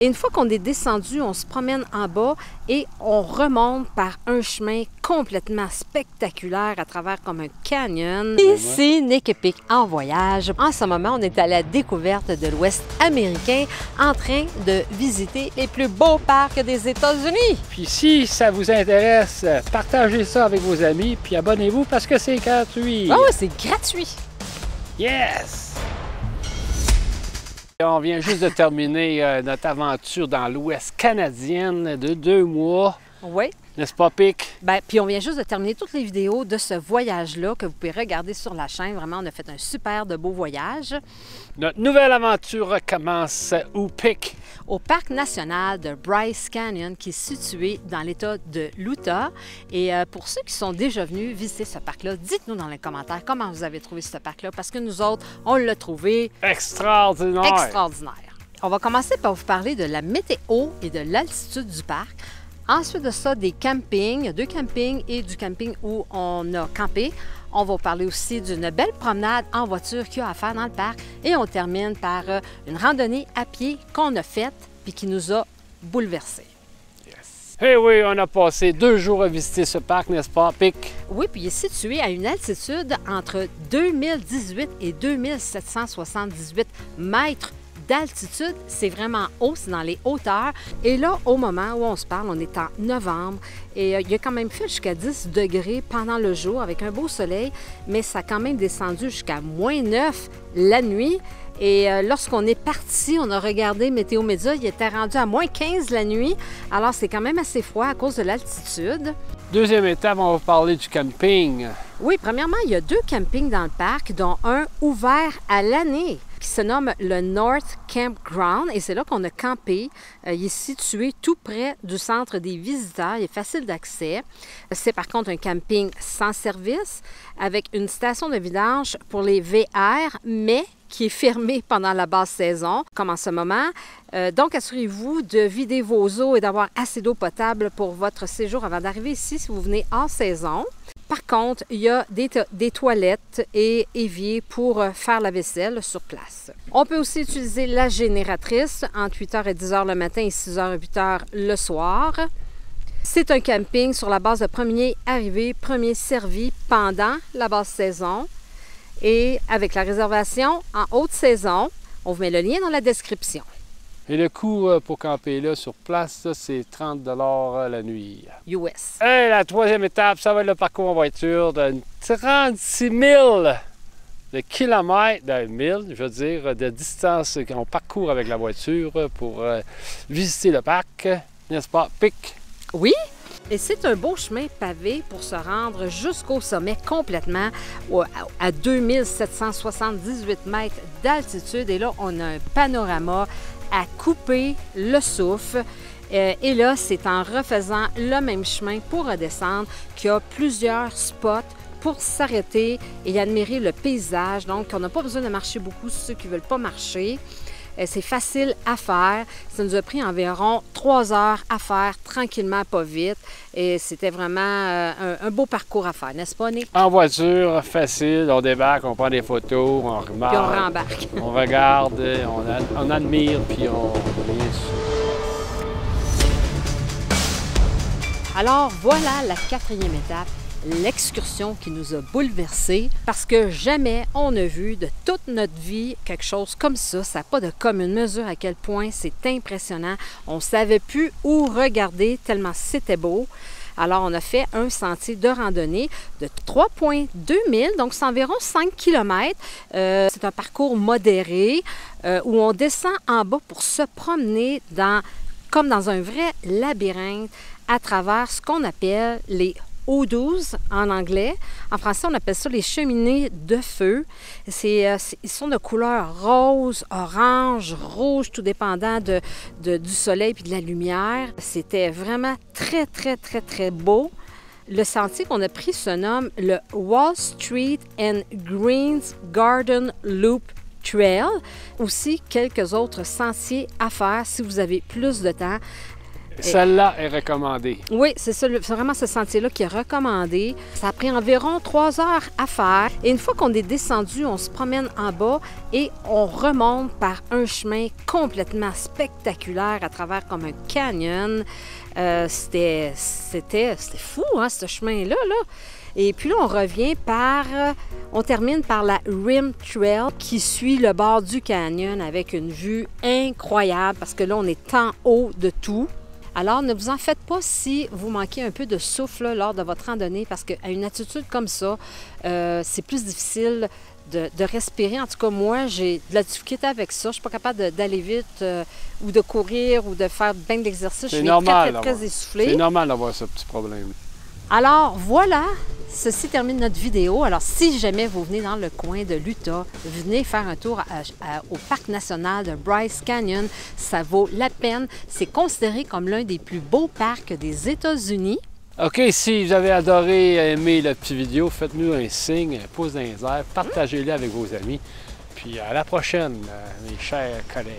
Et une fois qu'on est descendu, on se promène en bas et on remonte par un chemin complètement spectaculaire à travers comme un canyon. Ici, Nick Epic en voyage. En ce moment, on est à la découverte de l'Ouest américain en train de visiter les plus beaux parcs des États-Unis. Puis si ça vous intéresse, partagez ça avec vos amis puis abonnez-vous parce que c'est gratuit. Oh, c'est gratuit! Yes! On vient juste de terminer notre aventure dans l'Ouest canadienne de 2 mois. Oui. N'est-ce pas, Pic? Bien, puis on vient juste de terminer toutes les vidéos de ce voyage-là que vous pouvez regarder sur la chaîne. Vraiment, on a fait un super de beau voyage. Notre nouvelle aventure commence où, Pic? Au parc national de Bryce Canyon, qui est situé dans l'État de l'Utah. Et pour ceux qui sont déjà venus visiter ce parc-là, dites-nous dans les commentaires comment vous avez trouvé ce parc-là, parce que nous autres, on l'a trouvé extraordinaire. Extraordinaire. On va commencer par vous parler de la météo et de l'altitude du parc. Ensuite de ça, des campings, 2 campings et du camping où on a campé. On va vous parler aussi d'une belle promenade en voiture qu'il y a à faire dans le parc. Et on termine par une randonnée à pied qu'on a faite puis qui nous a bouleversés. Yes. Eh oui, on a passé 2 jours à visiter ce parc, n'est-ce pas, Pic? Oui, puis il est situé à une altitude entre 2018 et 2778 mètres d'altitude. C'est vraiment haut, c'est dans les hauteurs. Et là, au moment où on se parle, on est en novembre et il a quand même fait jusqu'à 10 degrés pendant le jour avec un beau soleil, mais ça a quand même descendu jusqu'à -9 la nuit. Et lorsqu'on est parti, on a regardé Météo Média, il était rendu à -15 la nuit. Alors, c'est quand même assez froid à cause de l'altitude. Deuxième étape, on va parler du camping. Oui, premièrement, il y a 2 campings dans le parc, dont un ouvert à l'année, qui se nomme le North Campground. Et c'est là qu'on a campé. Il est situé tout près du centre des visiteurs. Il est facile d'accès. C'est par contre un camping sans service, avec une station de vidange pour les VR, mais qui est fermé pendant la basse saison, comme en ce moment. Donc, assurez-vous de vider vos eaux et d'avoir assez d'eau potable pour votre séjour avant d'arriver ici si vous venez en saison. Par contre, il y a des toilettes et éviers pour faire la vaisselle sur place. On peut aussi utiliser la génératrice entre 8h et 10h le matin et 6h et 8h le soir. C'est un camping sur la base de premier arrivé, premier servi pendant la basse saison. Et avec la réservation en haute saison, on vous met le lien dans la description. Et le coût pour camper là sur place, c'est 30 $ la nuit. US. Et la 3e étape, ça va être le parcours en voiture de 36 000 de kilomètres, de milles, je veux dire, de distance qu'on parcourt avec la voiture pour visiter le parc. N'est-ce pas, Pic? Oui. Et c'est un beau chemin pavé pour se rendre jusqu'au sommet complètement à 2778 mètres d'altitude. Et là, on a un panorama à couper le souffle. Et là, c'est en refaisant le même chemin pour redescendre qu'il y a plusieurs spots pour s'arrêter et admirer le paysage. Donc, on n'a pas besoin de marcher beaucoup, ceux qui ne veulent pas marcher. C'est facile à faire. Ça nous a pris environ 3 heures à faire, tranquillement, pas vite. Et c'était vraiment un beau parcours à faire, n'est-ce pas, Nick? En voiture, facile. On débarque, on prend des photos, on remarque. Puis on rembarque. On regarde, on admire, puis on revient sur. Alors, voilà la 4e étape. L'excursion qui nous a bouleversés parce que jamais on a vu de toute notre vie quelque chose comme ça. Ça n'a pas de commune mesure à quel point c'est impressionnant. On ne savait plus où regarder tellement c'était beau. Alors, on a fait un sentier de randonnée de 3,2 milles, donc c'est environ 5 km. C'est un parcours modéré où on descend en bas pour se promener comme dans un vrai labyrinthe à travers ce qu'on appelle les O12 en anglais. En français, on appelle ça les cheminées de feu. Ils sont de couleur rose, orange, rouge, tout dépendant du soleil et de la lumière. C'était vraiment très, très, très, très beau. Le sentier qu'on a pris se nomme le Wall Street and Greens Garden Loop Trail. Aussi, quelques autres sentiers à faire si vous avez plus de temps. Celle-là est recommandée. Oui, c'est ça, c'est vraiment ce sentier-là qui est recommandé. Ça a pris environ 3 heures à faire. Et une fois qu'on est descendu, on se promène en bas et on remonte par un chemin complètement spectaculaire à travers comme un canyon. C'était fou, hein, ce chemin-là, là. Et puis là, on termine par la Rim Trail qui suit le bord du canyon avec une vue incroyable parce que là, on est en haut de tout. Alors, ne vous en faites pas si vous manquez un peu de souffle là, lors de votre randonnée parce qu'à une altitude comme ça, c'est plus difficile de respirer. En tout cas, moi, j'ai de la difficulté avec ça. Je ne suis pas capable d'aller vite ou de courir ou de faire bien d'exercice. Je suis très essoufflée. C'est normal d'avoir ce petit problème. Alors, voilà, ceci termine notre vidéo. Alors, si jamais vous venez dans le coin de l'Utah, venez faire un tour au parc national de Bryce Canyon. Ça vaut la peine. C'est considéré comme l'un des plus beaux parcs des États-Unis. OK, si vous avez aimé la petite vidéo, faites-nous un signe, un pouce dans les airs, partagez-le avec vos amis. Puis à la prochaine, mes chers collègues.